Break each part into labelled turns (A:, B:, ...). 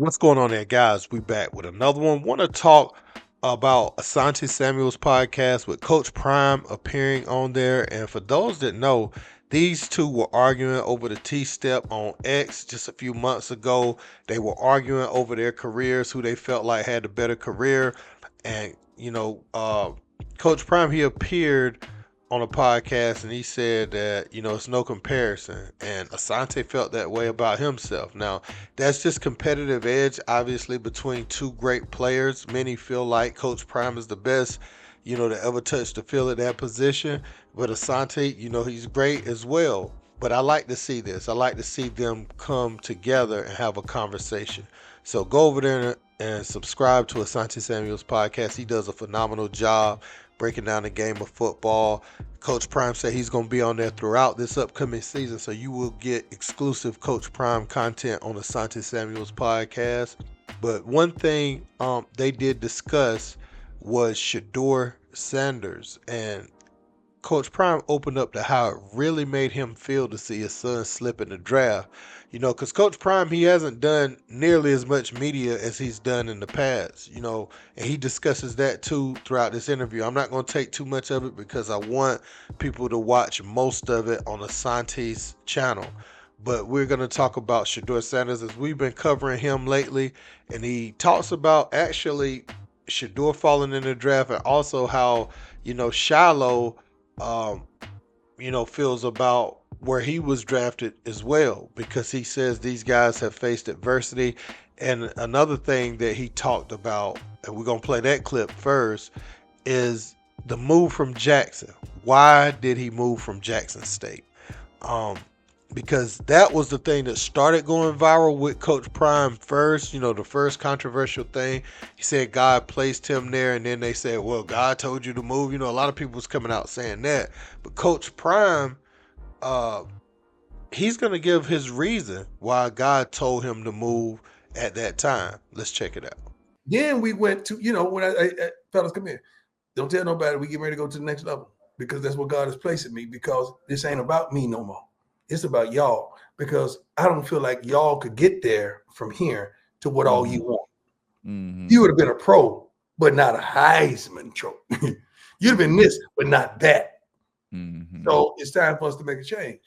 A: What's going on there, guys? We back with another one. Want to talk about Asante Samuel's podcast with Coach Prime appearing on there. And for those that know, these two were arguing over the T-step on X just a few months ago. They were arguing over their careers, who they felt like had the better career. And, Coach Prime, he appeared on a podcast and he said that, it's no comparison. And Asante felt that way about himself. Now, that's just competitive edge, obviously, between two great players. Many feel like Coach Prime is the best, to ever touch the field at that position. But Asante, he's great as well. But I like to see this. I like to see them come together and have a conversation. So go over there and subscribe to Asante Samuel's podcast. He does a phenomenal job breaking down the game of football. Coach Prime said he's going to be on there throughout this upcoming season, so you will get exclusive Coach Prime content on Asante Samuel's podcast. But one thing they did discuss was Shedeur Sanders, and Coach Prime opened up to how it really made him feel to see his son slip in the draft. Because Coach Prime, he hasn't done nearly as much media as he's done in the past, and he discusses that too throughout this interview. I'm not going to take too much of it because I want people to watch most of it on Asante's channel. But we're going to talk about Shedeur Sanders as we've been covering him lately, and he talks about actually Shedeur falling in the draft and also how, Shiloh um, feels about where he was drafted as well, because he says these guys have faced adversity. And another thing that he talked about, and we're going to play that clip first, is the move from Jackson. Why did he move from Jackson State? Because that was the thing that started going viral with Coach Prime first, the first controversial thing. He said God placed him there, and then they said, well, God told you to move. A lot of people was coming out saying that. But Coach Prime, uh, he's going to give his reason why God told him to move at that time. Let's check it out.
B: Then we went to, when fellas, come here. Don't tell nobody we get ready to go to the next level, because that's what God is placing me, because this ain't about me no more. It's about y'all, because I don't feel like y'all could get there from here to what all you want. Mm-hmm. You would have been a pro, but not a Heisman trophy. You'd have been this, but not that. Mm-hmm. So it's time for us to make a change.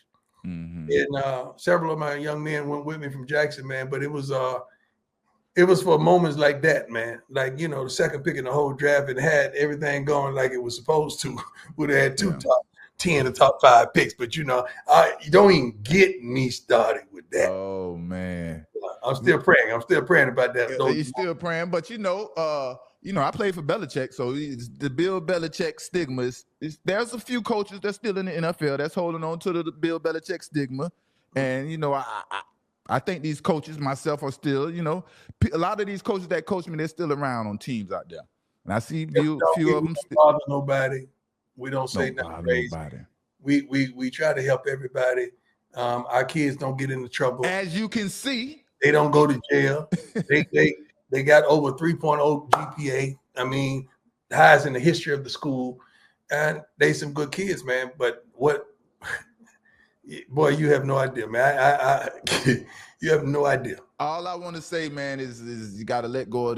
B: Mm-hmm. And several of my young men went with me from Jackson, man. But it was for moments like that, man. Like, the second pick in the whole draft, and had everything going like it was supposed to. Would have had top 10 or top 5 picks, but you don't even get me started with that.
C: Oh man,
B: I'm still praying. I'm still praying about that.
C: You're still praying, but I played for Belichick, so the Bill Belichick stigma is there's a few coaches that's still in the NFL that's holding on to the Bill Belichick stigma, and I think these coaches, myself, are still, a lot of these coaches that coach me, they're still around on teams out there, and I see a few of them.
B: Bother nobody. We don't say nothing crazy. We try to help everybody. Our kids don't get into trouble.
C: As you can see,
B: they don't go to jail. they got over 3.0 GPA. I mean, highest in the history of the school, and they some good kids, man. But boy, you have no idea, man. I you have no idea.
C: All I want to say, man, is you got to let go of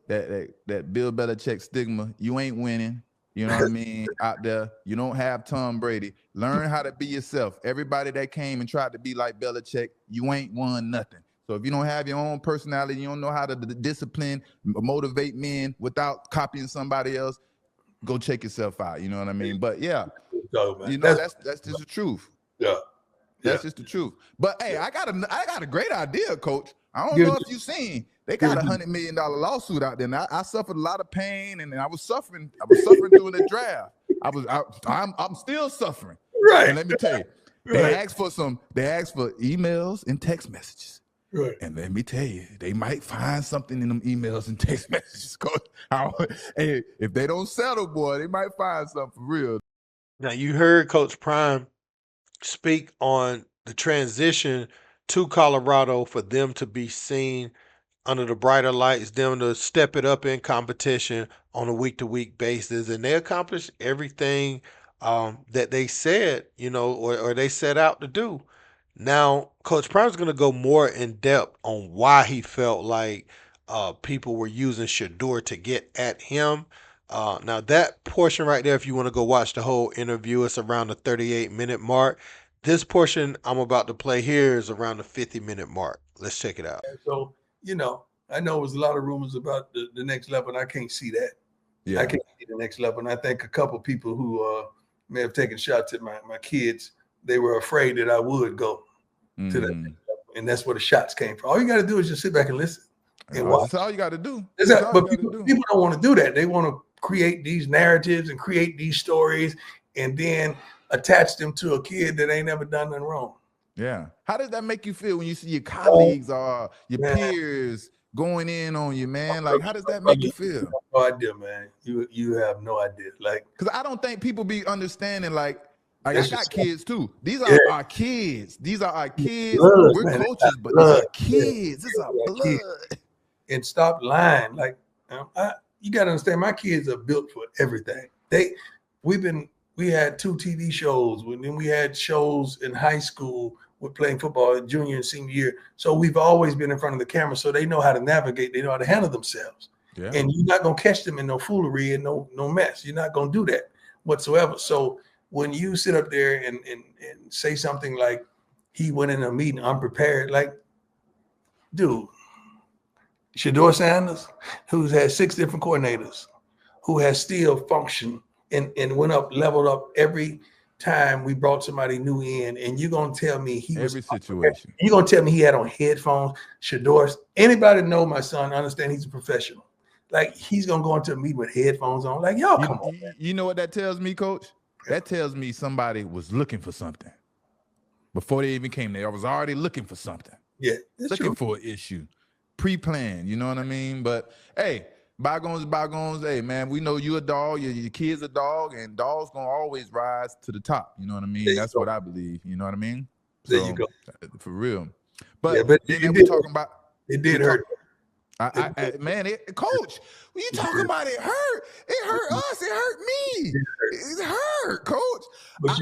C: that Bill Belichick stigma. You ain't winning. You know what I mean? Out there, you don't have Tom Brady. Learn how to be yourself. Everybody that came and tried to be like Belichick, you ain't won nothing. So if you don't have your own personality, you don't know how to discipline, motivate men without copying somebody else, go check yourself out. You know what I mean? But yeah, that's just the truth.
B: Yeah.
C: That's just the truth. But hey, I got a great idea, Coach. I don't know if you've seen. They got $100 million lawsuit out there. And I suffered a lot of pain, and I was suffering. During the draft. I'm still suffering.
B: Right.
C: And let me tell you, they asked for emails and text messages.
B: Right.
C: And let me tell you, they might find something in them emails and text messages. Hey, if they don't settle, boy, they might find something for real.
A: Now, you heard Coach Prime speak on the transition to Colorado for them to be seen under the brighter lights, them to step it up in competition on a week-to-week basis, and they accomplished everything that they said, or they set out to do. Now, Coach Prime's going to go more in depth on why he felt like people were using Shedeur to get at him. Now, that portion right there, if you want to go watch the whole interview, it's around the 38-minute mark. This portion I'm about to play here is around the 50-minute mark. Let's check it out.
B: So, I know there's a lot of rumors about the next level, and I can't see that.
C: Yeah.
B: I can't see the next level. And I think a couple people who may have taken shots at my kids, they were afraid that I would go to that next level. And that's where the shots came from. All you got to do is just sit back and listen. And watch.
C: That's all you got to do.
B: But people don't want to do that. They want to create these narratives and create these stories and then attach them to a kid that ain't never done nothing wrong.
C: Yeah. How does that make you feel when you see your colleagues or your peers going in on you, man? Like, how does that make you feel?
B: No idea, man. You have no idea. Like,
C: because I don't think people be understanding. Like I got kids too. These are our kids. These are our kids.
B: Blood,
C: We're
B: man.
C: Coaches, but these are kids. This is our blood.
B: Kids. And stop lying. Like, you got to understand, my kids are built for everything. We had 2 TV shows. Then we had shows in high school with playing football in junior and senior year. So we've always been in front of the camera. So they know how to navigate. They know how to handle themselves. Yeah. And you're not going to catch them in no foolery and no mess. You're not going to do that whatsoever. So when you sit up there and say something like he went in a meeting unprepared, like, dude, Shedeur Sanders, who's had 6 different coordinators, who has still functioned and went up, leveled up every time we brought somebody new in, and you're gonna tell me
C: every situation.
B: You're gonna tell me he had on headphones. Shedeur, anybody know my son, understand he's a professional. Like, he's gonna go into a meeting with headphones on. Like, y'all come on. Man.
C: You know what that tells me, Coach? That tells me somebody was looking for something before they even came there. I was already looking for something.
B: Yeah,
C: looking for an issue. Pre-planned, you know what I mean? But hey, bygones, bygones. Hey, man, we know you a dog. Your kid's a dog, and dogs gonna always rise to the top. You know what I mean? That's what I believe. You know what I mean?
B: There you go.
C: For real. But
B: then
C: we're talking about
B: it did hurt.
C: Man, Coach, when you talking about it hurt, it hurt us. It hurt me. It hurt, Coach.
B: But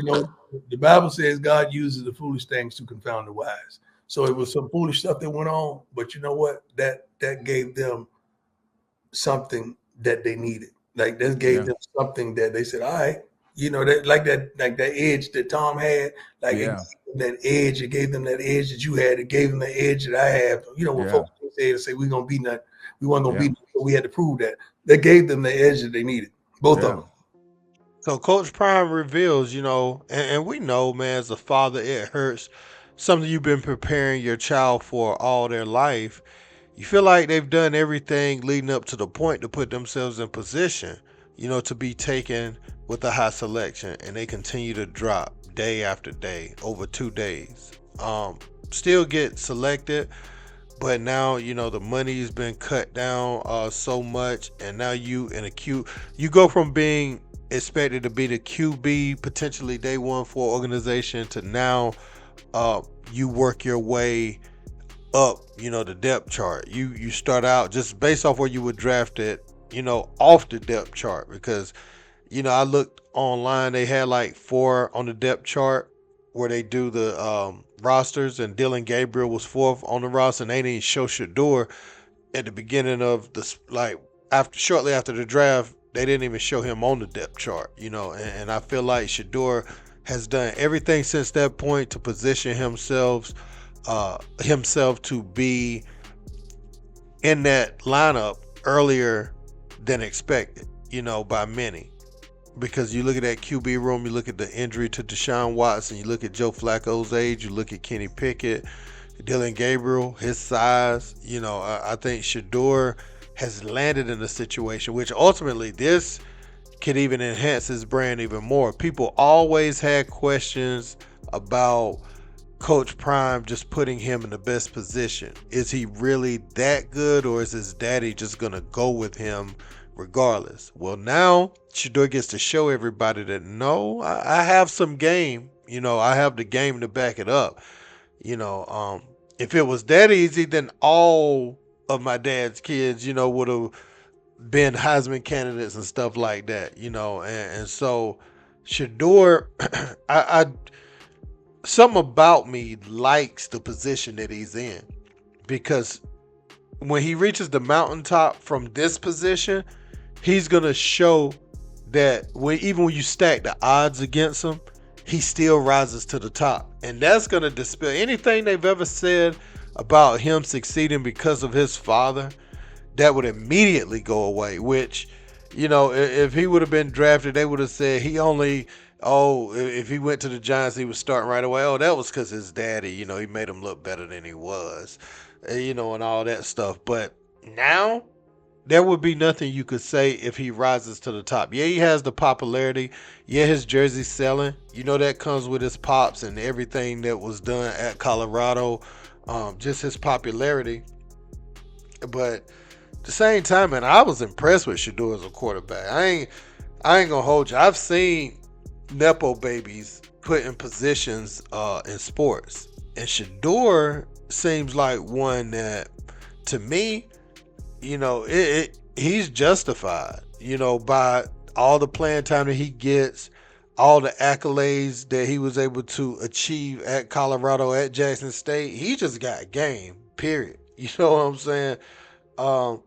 B: the Bible says God uses the foolish things to confound the wise. So it was some foolish stuff that went on, but you know what? That gave them something that they needed. Like, that gave them something that they said, all right, that edge that Tom had, like that edge, it gave them that edge that you had, it gave them the edge that I have. When folks say we're gonna beat nothing, we weren't gonna beat nothing, so we had to prove that. That gave them the edge that they needed, both of them.
A: So Coach Prime reveals, and we know, man, as a father, it hurts. Something you've been preparing your child for all their life. You feel like they've done everything leading up to the point to put themselves in position, to be taken with a high selection, and they continue to drop day after day, over 2 days. Still get selected, but now, the money's been cut down so much, and now you go from being expected to be the QB potentially day one for an organization to now you work your way up, the depth chart. You start out just based off where you were drafted, off the depth chart, because, I looked online, they had like 4 on the depth chart where they do the rosters, and Dillon Gabriel was 4th on the roster, and they didn't show Shedeur at the beginning of shortly after the draft. They didn't even show him on the depth chart, and I feel like Shedeur has done everything since that point to position himself to be in that lineup earlier than expected, by many. Because you look at that QB room, you look at the injury to Deshaun Watson, you look at Joe Flacco's age, you look at Kenny Pickett, Dillon Gabriel, his size. I think Shedeur has landed in a situation which ultimately this could even enhance his brand even more. People always had questions about Coach Prime just putting him in the best position. Is he really that good, or is his daddy just going to go with him regardless? Well, now Shedeur gets to show everybody that, no, I have some game. I have the game to back it up. If it was that easy, then all of my dad's kids, would have been Heisman candidates and stuff like that, and so Shedeur, something about me likes the position that he's in, because when he reaches the mountaintop from this position, he's gonna show that even when you stack the odds against him, he still rises to the top, and that's gonna dispel anything they've ever said about him succeeding because of his father. That would immediately go away. Which, if he would have been drafted, they would have said he only. Oh, if he went to the Giants, he was starting right away. Oh, that was because his daddy, he made him look better than he was, and all that stuff. But now, there would be nothing you could say if he rises to the top. Yeah, he has the popularity. Yeah, his jersey's selling. That comes with his pops and everything that was done at Colorado. Just his popularity. But at the same time, man, I was impressed with Shedeur as a quarterback. I ain't gonna hold you. I've seen nepo babies put in positions in sports, and Shedeur seems like one that, to me, he's justified, by all the playing time that he gets, all the accolades that he was able to achieve at Colorado, at Jackson State. He just got game, period. You know what I'm saying? Um,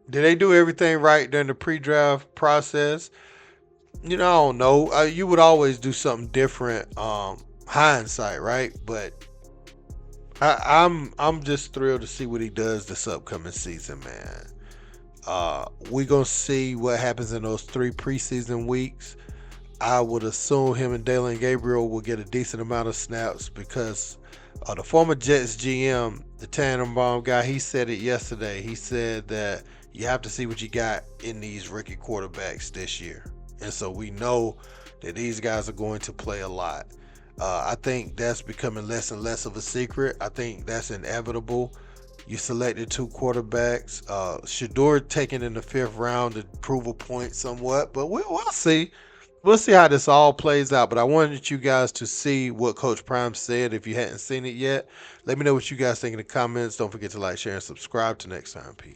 A: did they do everything right during the pre-draft process? I don't know. You would always do something different, hindsight, right? But I'm just thrilled to see what he does this upcoming season, man. We gonna see what happens in those 3 preseason weeks. I would assume him and Dalen Gabriel will get a decent amount of snaps, because the former Jets GM, the Tannenbaum guy, he said it yesterday. He said that you have to see what you got in these rookie quarterbacks this year. And so we know that these guys are going to play a lot. I think that's becoming less and less of a secret. I think that's inevitable. You selected 2 quarterbacks. Shedeur taken in the 5th round to prove a point somewhat, but we'll see. We'll see how this all plays out. But I wanted you guys to see what Coach Prime said. If you hadn't seen it yet, let me know what you guys think in the comments. Don't forget to like, share, and subscribe. Till next time, peace.